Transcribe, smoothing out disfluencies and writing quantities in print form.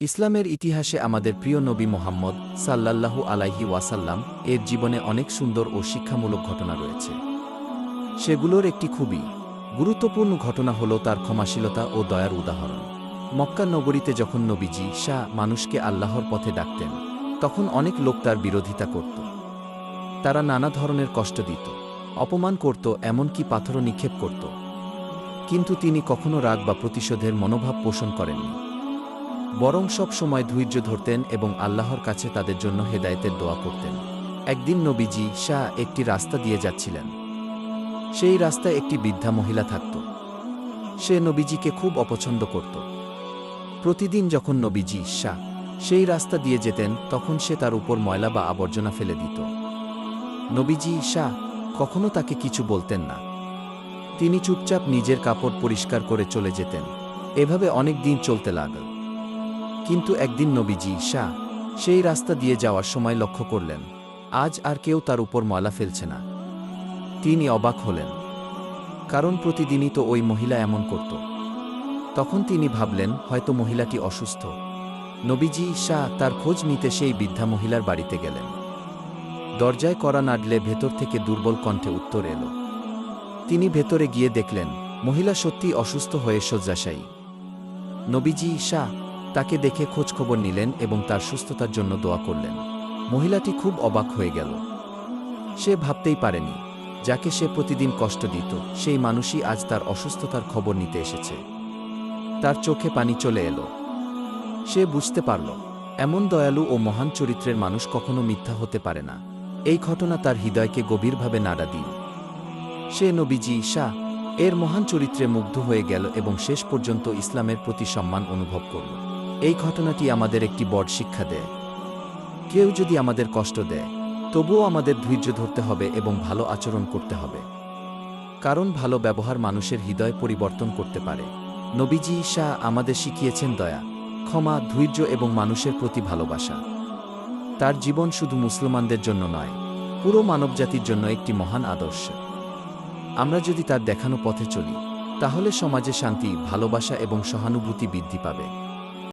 ইসলামের ইতিহাসে আমাদের প্রিয় নবী মুহাম্মদ সাল্লাল্লাহু আলাইহি ওয়াসাল্লাম এর জীবনে অনেক সুন্দর ও শিক্ষামূলক ঘটনা রয়েছে। সেগুলোর একটি খুবই গুরুত্বপূর্ণ ঘটনা হল তার ক্ষমাশীলতা ও দয়ার উদাহরণ। মক্কা নগরীতে যখন নবীজি মানুষকে আল্লাহর পথে ডাকতেন, তখন অনেক লোক তার বিরোধিতা করত। তারা নানা ধরনের কষ্ট দিত, অপমান করত, এমনকি পাথরও নিক্ষেপ করত। কিন্তু তিনি কখনো রাগ বা প্রতিশোধের মনোভাব পোষণ করেননি, বরং সব সময় ধৈর্য ধরতেন এবং আল্লাহর কাছে তাদের জন্য হেদায়েতের দোয়া করতেন। একদিন নবীজি একটি রাস্তা দিয়ে যাচ্ছিলেন। সেই রাস্তায় একটি বৃদ্ধা মহিলা থাকত। সে নবীজিকে খুব অপছন্দ করত। প্রতিদিন যখন নবীজি সেই রাস্তা দিয়ে যেতেন, তখন সে তার উপর ময়লা বা আবর্জনা ফেলে দিত। নবীজি কখনো তাকে কিছু বলতেন না। তিনি চুপচাপ নিজের কাপড় পরিষ্কার করে চলে যেতেন। এভাবে অনেক দিন চলতে লাগল। কিন্তু একদিন নবীজি সেই রাস্তা দিয়ে যাওয়ার সময় লক্ষ্য করলেন, আজ আর কেউ তার উপর ময়লা ফেলছে না। তিনি অবাক হলেন, কারণ প্রতিদিনই তো ওই মহিলা এমন করত। তখন তিনি ভাবলেন, হয়তো মহিলাটি অসুস্থ। নবীজি তার খোঁজ নিতে সেই বৃদ্ধা মহিলার বাড়িতে গেলেন। দরজায় কড়া নাড়লে ভেতর থেকে দুর্বল কণ্ঠে উত্তর এলো। তিনি ভেতরে গিয়ে দেখলেন, মহিলা সত্যিই অসুস্থ হয়ে শয্যাশায়ী। নবীজি তাকে দেখে খোঁজখবর নিলেন এবং তার সুস্থতার জন্য দোয়া করলেন। মহিলাটি খুব অবাক হয়ে গেল। সে ভাবতেই পারেনি, যাকে সে প্রতিদিন কষ্ট দিত, সেই মানুষই আজ তার অসুস্থতার খবর নিতে এসেছে। তার চোখে পানি চলে এলো। সে বুঝতে পারল, এমন দয়ালু ও মহান চরিত্রের মানুষ কখনো মিথ্যা হতে পারে না। এই ঘটনা তার হৃদয়কে গভীরভাবে নাড়া দিল। সে নবীজি এর মহান চরিত্রে মুগ্ধ হয়ে গেল এবং শেষ পর্যন্ত ইসলামের প্রতি সম্মান অনুভব করল। এই ঘটনাটি আমাদের একটি বড় শিক্ষা দেয়। কেউ যদি আমাদের কষ্ট দেয়, তবুও আমাদের ধৈর্য ধরতে হবে এবং ভালো আচরণ করতে হবে, কারণ ভালো ব্যবহার মানুষের হৃদয় পরিবর্তন করতে পারে। নবীজি আমাদের শিখিয়েছেন দয়া, ক্ষমা, ধৈর্য এবং মানুষের প্রতি ভালোবাসা। তার জীবন শুধু মুসলমানদের জন্য নয়, পুরো মানবজাতির জন্য একটি মহান আদর্শ। আমরা যদি তার দেখানো পথে চলি, তাহলে সমাজে শান্তি, ভালোবাসা এবং সহানুভূতি বৃদ্ধি পাবে।